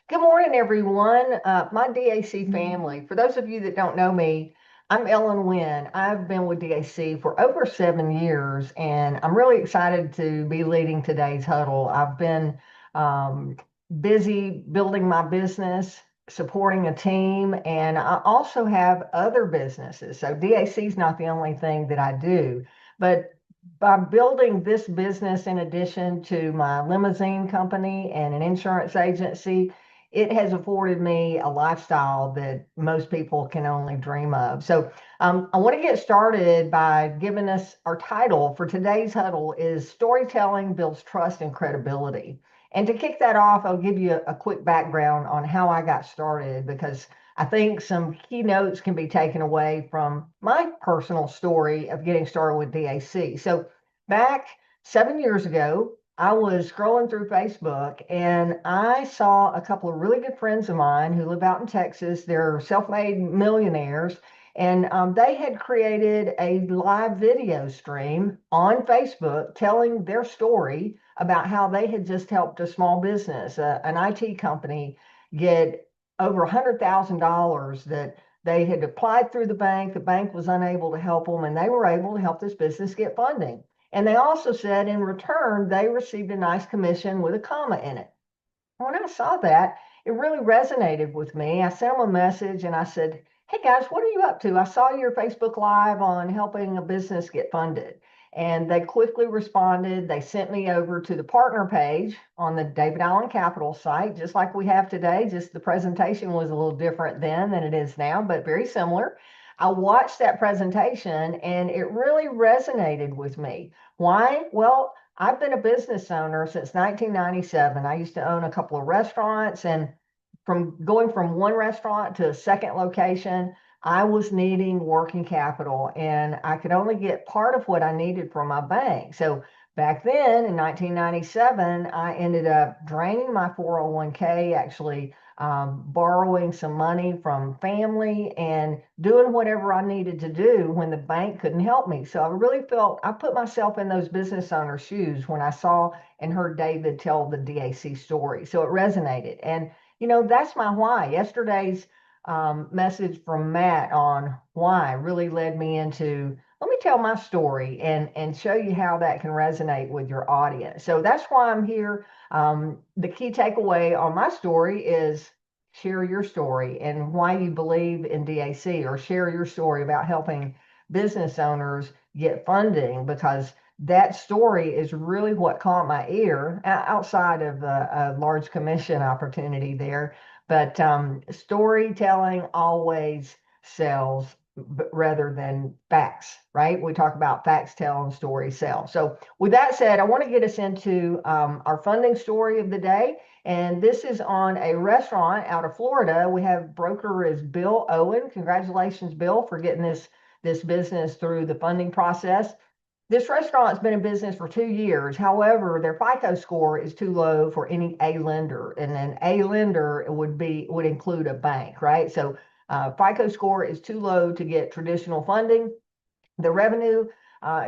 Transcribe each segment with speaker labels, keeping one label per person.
Speaker 1: Good morning, everyone. My DAC family. For those of you that don't know me, I'm Ellen Wynn. I've been with DAC for over 7 years, and I'm really excited to be leading today's huddle. I've been um, busy building my business, supporting a team, and I also have other businesses. So DAC is not the only thing that I do, but by building this business in addition to my limousine company and an insurance agency, it has afforded me a lifestyle that most people can only dream of. So I want to get started by giving us our title for today's huddle is Storytelling Builds Trust and Credibility. And to kick that off, I'll give you a quick background on how I got started because I think some key notes can be taken away from my personal story of getting started with DAC. So back 7 years ago, I was scrolling through Facebook and I saw a couple of really good friends of mine who live out in Texas. They're self-made millionaires, and they had created a live video stream on Facebook telling their story about how they had just helped a small business, an IT company, get over $100,000 that they had applied through the bank. The bank was unable to help them, and they were able to help this business get funding. And they also said in return, they received a nice commission with a comma in it. When I saw that, it really resonated with me. I sent them a message and I said, "Hey guys, what are you up to? I saw your Facebook Live on helping a business get funded." And they quickly responded. They sent me over to the partner page on the David Allen Capital site, just like we have today. Just the presentation was a little different then than it is now, but very similar. I watched that presentation and it really resonated with me. Why? Well, I've been a business owner since 1997. I used to own a couple of restaurants, and from going from one restaurant to a second location, I was needing working capital, and I could only get part of what I needed from my bank. So back then in 1997, I ended up draining my 401k, actually borrowing some money from family and doing whatever I needed to do when the bank couldn't help me. So I really felt I put myself in those business owner shoes when I saw and heard David tell the DAC story. So it resonated. And, that's my why. Yesterday's message from Matt on why really led me into let me tell my story and show you how that can resonate with your audience. So that's why I'm here. The key takeaway on my story is share your story and why you believe in DAC, or share your story about helping business owners get funding, because that story is really what caught my ear outside of a large commission opportunity there. But storytelling always sells rather than facts, right? We talk about facts tell and stories sell. So with that said, I want to get us into our funding story of the day. And this is on a restaurant out of Florida. We have broker is Bill Owen. Congratulations, Bill, for getting this business through the funding process. This restaurant's been in business for 2 years. However, their FICO score is too low for any A lender, and an A lender would include a bank, right? So FICO score is too low to get traditional funding. The revenue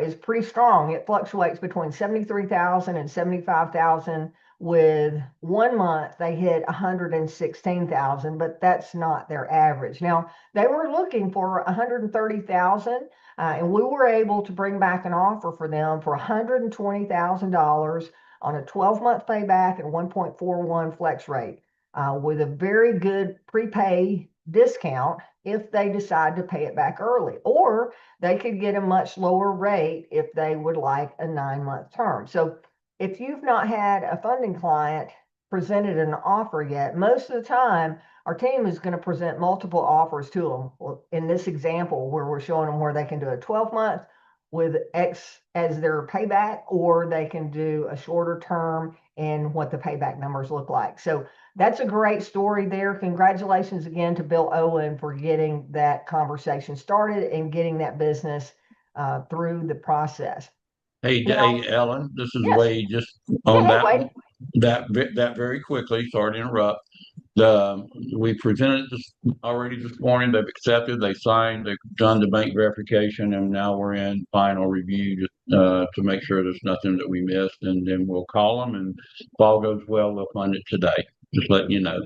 Speaker 1: is pretty strong. It fluctuates between 73,000 and 75,000. With 1 month, they hit 116,000, but that's not their average. Now, they were looking for 130,000, and we were able to bring back an offer for them for $120,000 on a 12-month payback and 1.41 flex rate, with a very good prepay discount if they decide to pay it back early, or they could get a much lower rate if they would like a 9-month term. So if you've not had a funding client presented an offer yet, most of the time our team is going to present multiple offers to them. Well, in this example, where we're showing them where they can do a 12-month with X as their payback, or they can do a shorter term and what the payback numbers look like. So that's a great story there. Congratulations again to Bill Owen for getting that conversation started and getting that business through the process.
Speaker 2: Hey, Ellen, this is
Speaker 1: Yes.
Speaker 2: Wade. Just
Speaker 1: Yeah.
Speaker 2: on
Speaker 1: Hey,
Speaker 2: that
Speaker 1: Wade.
Speaker 2: that very quickly. Sorry to interrupt. The we presented this already this morning. They've accepted. They signed. They've done the bank verification, and now we're in final review to make sure there's nothing that we missed. And then we'll call them, and if all goes well, we'll fund it today. Just letting you know.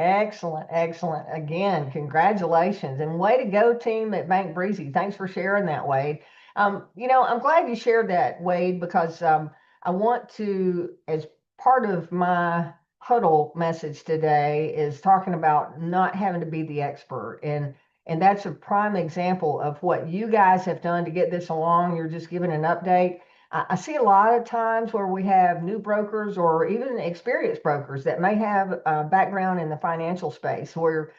Speaker 1: Excellent, excellent. Again, congratulations and way to go, team at Bank Breezy. Thanks for sharing that, Wade. I'm glad you shared that, Wade, because I want to, as part of my huddle message today, is talking about not having to be the expert, and that's a prime example of what you guys have done to get this along. You're just giving an update. I see a lot of times where we have new brokers or even experienced brokers that may have a background in the financial space where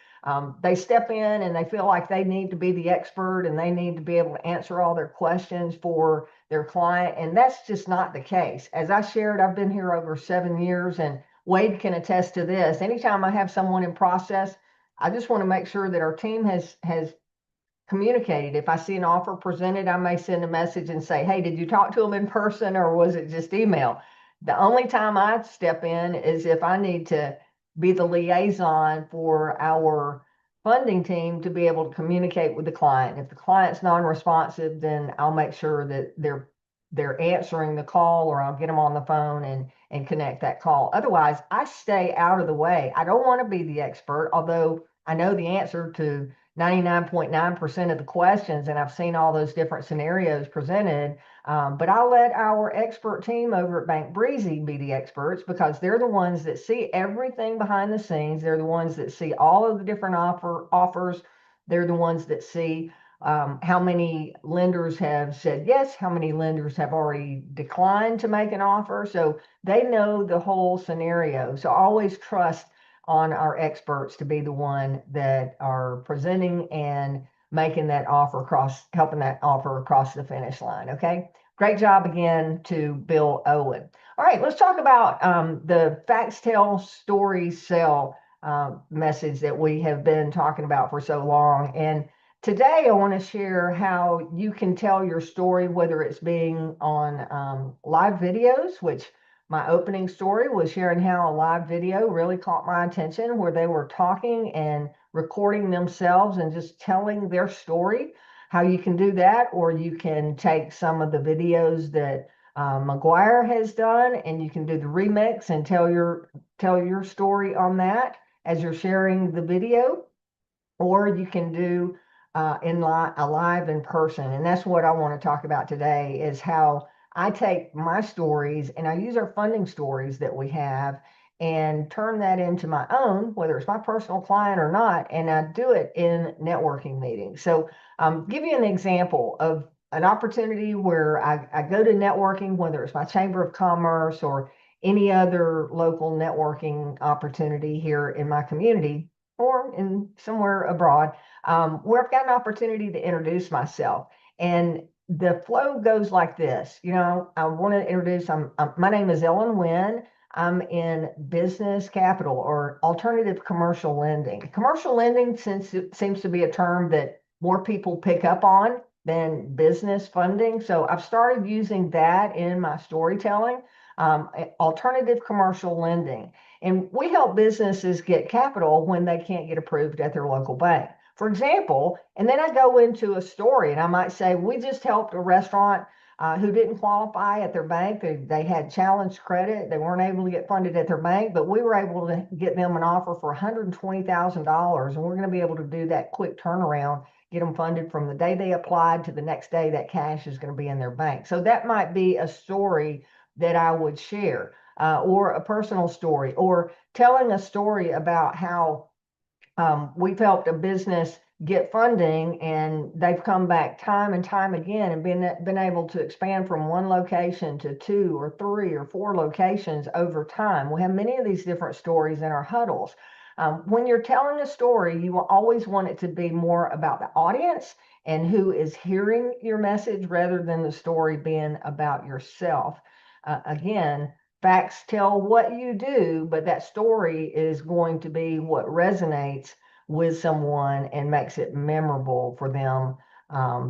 Speaker 1: they step in and they feel like they need to be the expert and they need to be able to answer all their questions for their client. And that's just not the case. As I shared, I've been here over 7 years, and Wade can attest to this. Anytime I have someone in process, I just want to make sure that our team has communicated. If I see an offer presented, I may send a message and say, hey, did you talk to them in person or was it just email? The only time I step in is if I need to be the liaison for our funding team to be able to communicate with the client. If the client's non-responsive, then I'll make sure that they're answering the call, or I'll get them on the phone and connect that call. Otherwise, I stay out of the way. I don't want to be the expert, although I know the answer to 99.9% of the questions, and I've seen all those different scenarios presented. But I'll let our expert team over at Bank Breezy be the experts, because they're the ones that see everything behind the scenes. They're the ones that see all of the different offers. They're the ones that see how many lenders have said yes, how many lenders have already declined to make an offer. So they know the whole scenario. So always trust on our experts to be the one that are presenting and making that offer helping that offer across the finish line. Okay. Great job again to Bill Owen. All right, let's talk about the facts tell, stories sell message that we have been talking about for so long. And today I want to share how you can tell your story, whether it's being on live videos, which my opening story was sharing how a live video really caught my attention, where they were talking and recording themselves and just telling their story. How you can do that, or you can take some of the videos that McGuire has done, and you can do the remix and tell your story on that as you're sharing the video, or you can do a live in person. And that's what I want to talk about today, is how I take my stories and I use our funding stories that we have and turn that into my own, whether it's my personal client or not, and I do it in networking meetings. So give you an example of an opportunity where I go to networking, whether it's my Chamber of Commerce or any other local networking opportunity here in my community or in somewhere abroad, where I've got an opportunity to introduce myself. And the flow goes like this. I want to introduce, my name is Ellen Wynn. I'm in business capital or alternative commercial lending. Commercial lending seems to be a term that more people pick up on than business funding. So I've started using that in my storytelling, alternative commercial lending. And we help businesses get capital when they can't get approved at their local bank. For example, and then I go into a story and I might say, we just helped a restaurant who didn't qualify at their bank. They had challenged credit. They weren't able to get funded at their bank, but we were able to get them an offer for $120,000. And we're going to be able to do that quick turnaround, get them funded from the day they applied to the next day that cash is going to be in their bank. So that might be a story that I would share, or a personal story, or telling a story about how we've helped a business get funding and they've come back time and time again and been able to expand from one location to 2 or 3 or 4 locations over time. We have many of these different stories in our huddles. When you're telling a story, you will always want it to be more about the audience and who is hearing your message rather than the story being about yourself. Again, facts tell what you do, but that story is going to be what resonates with someone and makes it memorable for them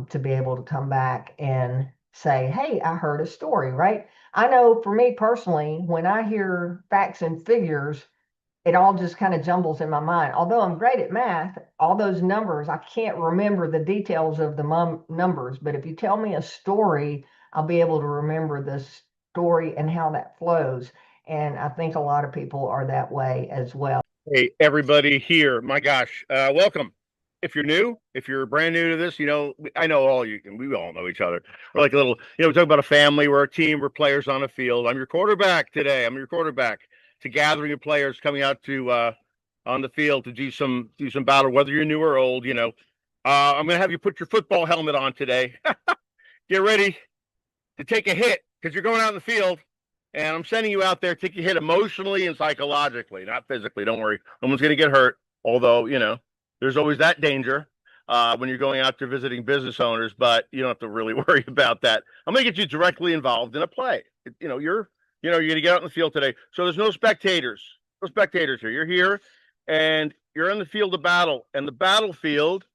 Speaker 1: to be able to come back and say, hey, I heard a story, right? I know for me personally, when I hear facts and figures, it all just kind of jumbles in my mind. Although I'm great at math, all those numbers, I can't remember the details of the numbers. But if you tell me a story, I'll be able to remember the story and how that flows. And I think a lot of people are that way as well.
Speaker 3: Hey, everybody here. My gosh, welcome. If you're new, if you're brand new to this, I know all you can, we all know each other. We're like a little, we talk about a family, we're a team, we're players on a field. I'm your quarterback today. I'm your quarterback to gathering of players coming out to, on the field to do some battle, whether you're new or old, I'm going to have you put your football helmet on today. Get ready to take a hit because you're going out in the field, and I'm sending you out there to take a hit emotionally and psychologically, not physically. Don't worry, no one's going to get hurt. Although there's always that danger when you're going out there visiting business owners, but you don't have to really worry about that. I'm going to get you directly involved in a play. You're going to get out in the field today, so there's no spectators. No spectators here. You're here, and you're in the field of battle, and the battlefield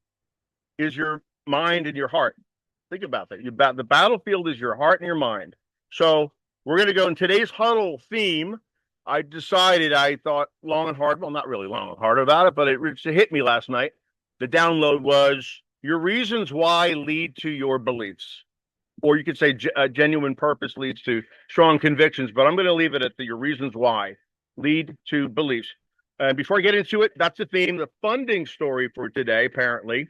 Speaker 3: is your mind and your heart. Think about that. The battlefield is your heart and your mind. So we're going to go in today's huddle theme. I thought long and hard. Well, not really long and hard about it, but it hit me last night. The download was your reasons why lead to your beliefs. Or you could say genuine purpose leads to strong convictions, but I'm going to leave it at your reasons why lead to beliefs. And before I get into it, that's the theme. The funding story for today, apparently,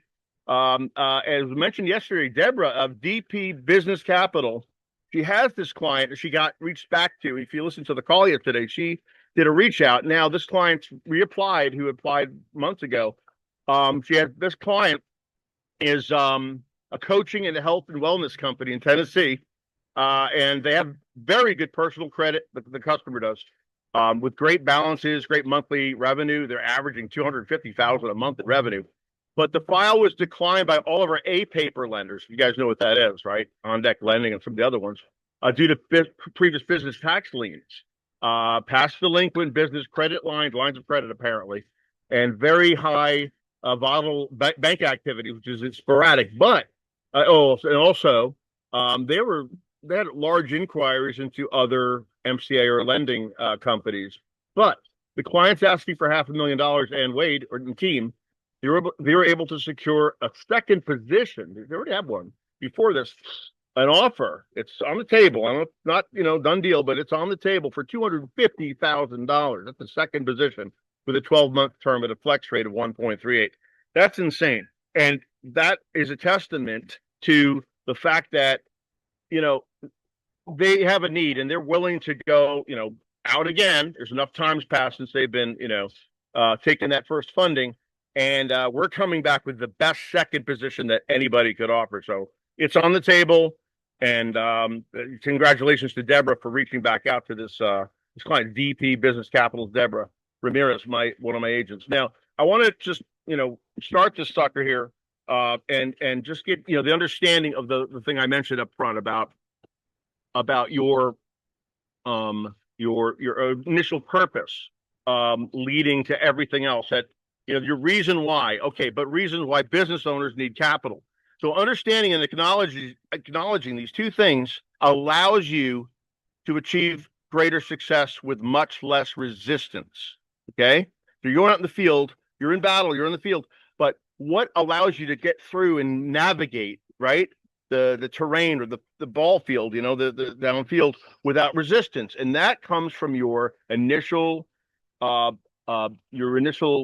Speaker 3: as mentioned yesterday, Deborah of DP Business Capital, she has this client that she got reached back to. If you listen to the call yesterday, she did a reach out. Now this client reapplied, who applied months ago. This client is a coaching and a health and wellness company in Tennessee, and they have very good personal credit. The customer does, with great balances, great monthly revenue. They're averaging $250,000 a month in revenue. But the file was declined by all of our A-paper lenders. You guys know what that is, right? On deck lending and some of the other ones, due to previous business tax liens, past delinquent business credit lines of credit, apparently, and very high volatile bank activity, which is sporadic. But and also, they had large inquiries into other MCA or lending companies. But the client's asking for $500,000, and Wade or the team, they were able to secure a second position. They already have one before this, an offer. It's on the table. I'm not done deal, but it's on the table for $250,000. That's the second position with a 12-month term at a flex rate of 1.38. That's insane, and that is a testament to the fact that they have a need and they're willing to go out again. There's enough times passed since they've been taking that first funding. And we're coming back with the best second position that anybody could offer. So it's on the table. And congratulations to Deborah for reaching back out to this client, VP Business Capital's Deborah Ramirez, one of my agents. Now, I want to just start this sucker here and just get the understanding of the thing I mentioned up front about your initial purpose leading to everything else. That your reason why. Okay, but reasons why business owners need capital. So understanding and acknowledging these two things allows you to achieve greater success with much less resistance. Okay? So you're going out in the field, you're in battle, you're in the field, but what allows you to get through and navigate, right? The terrain or the ball field, the downfield without resistance. And that comes from your initial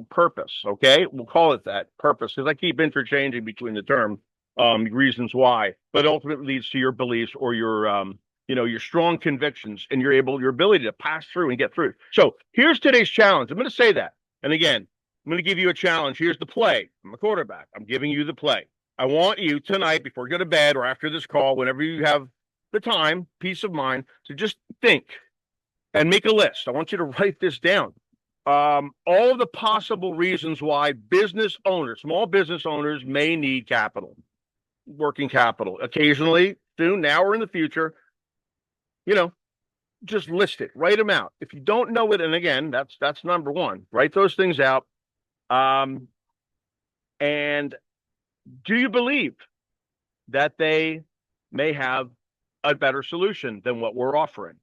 Speaker 3: purpose. Okay, we'll call it that, purpose, because I keep interchanging between the term reasons why, but ultimately leads to your beliefs or your strong convictions and your ability to pass through and get through. So here's today's challenge. I'm going to say that, and again, I'm going to give you a challenge. Here's the play. I'm a quarterback. I'm giving you the play. I want you tonight, before you go to bed or after this call, whenever you have the time, peace of mind, to just think and make a list. I want you to write this down. All of the possible reasons why small business owners may need capital, working capital, occasionally, soon, now, or in the future. Just list it, write them out. If you don't know it, and again, that's number one, write those things out. And do you believe that they may have a better solution than what we're offering?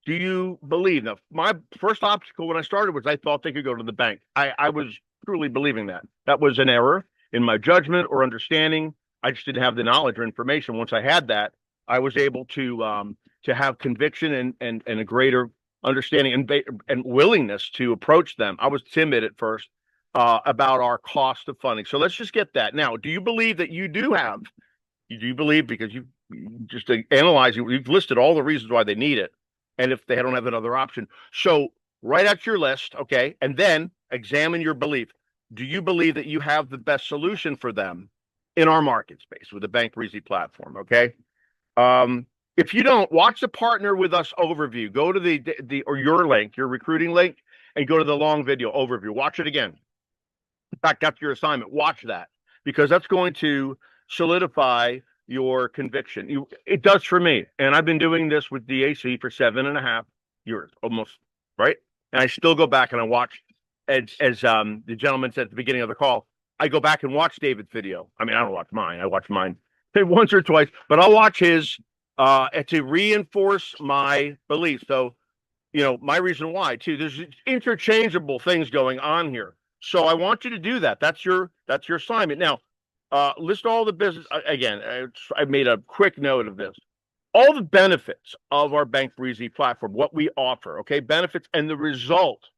Speaker 3: Do you believe? Now, my first obstacle when I started was I thought they could go to the bank. I was truly believing that. That was an error in my judgment or understanding. I just didn't have the knowledge or information. Once I had that, I was able to have conviction and a greater understanding and willingness to approach them. I was timid at first about our cost of funding. So let's just get that. Now, do you believe that you do have, do you believe, because you just analyzing, you've listed all the reasons why they need it, and if they don't have another option. So write out your list, okay, and then examine your belief. Do you believe that you have the best solution for them in our market space with the Bank Breezy platform, okay? If you don't, watch the Partner with Us overview. Go to the or your link, your recruiting link, and go to the long video overview. Watch it again. In fact, that's your assignment. Watch that, because that's going to solidify your conviction. It does for me. And I've been doing this with DAC for 7.5 years, almost, right? And I still go back and I watch, as the gentleman said at the beginning of the call, I go back and watch David's video. I mean, I don't watch mine. I watch mine once or twice, but I'll watch his to reinforce my beliefs. So, my reason why too, there's interchangeable things going on here. So I want you to do that. That's your assignment. Now, list all the business. Again, I made a quick note of this. All the benefits of our Bank Breezy platform, what we offer, okay? Benefits and the result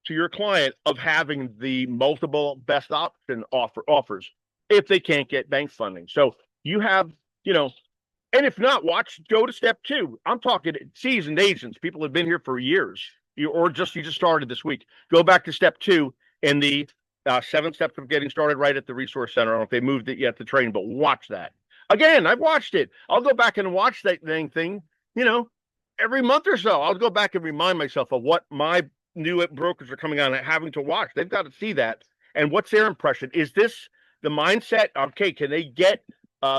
Speaker 3: to your client of having the multiple best option offers if they can't get bank funding. So you have, and if not, go to step 2. I'm talking seasoned agents, people have been here for years, you just started this week. Go back to step 2 in the 7 steps of getting started right at the resource center. I don't know if they moved it yet to training, but watch that. Again, I've watched it. I'll go back and watch that thing, every month or so. I'll go back and remind myself of what my new brokers are coming on and having to watch. They've got to see that. And what's their impression? Is this the mindset? Okay, can they get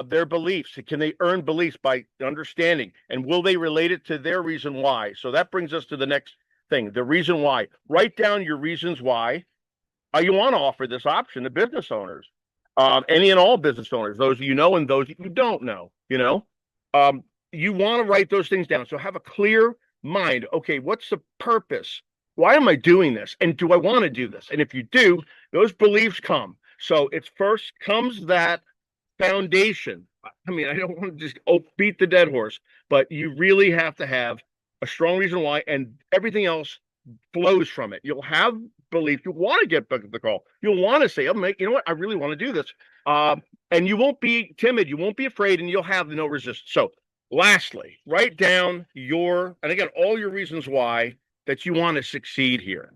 Speaker 3: their beliefs? Can they earn beliefs by understanding? And will they relate it to their reason why? So that brings us to the next thing, the reason why. Write down your reasons why you want to offer this option to business owners, any and all business owners, those you know and those you don't know. You want to write those things down. So have a clear mind. Okay, what's the purpose? Why am I doing this? And do I want to do this? And if you do, those beliefs come. So it's first comes that foundation. I mean, I don't want to just beat the dead horse, but you really have to have a strong reason why, and everything else flows from it. You'll have belief. You want to get back to the call. You'll want to say, you know what? I really want to do this. And you won't be timid. You won't be afraid, and you'll have no resistance. So lastly, write down and again, all your reasons why that you want to succeed here.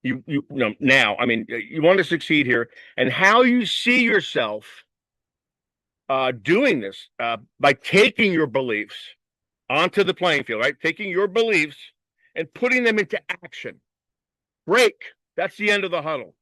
Speaker 3: You want to succeed here, and how you see yourself doing this by taking your beliefs onto the playing field, right? Taking your beliefs and putting them into action. Break. That's the end of the huddle.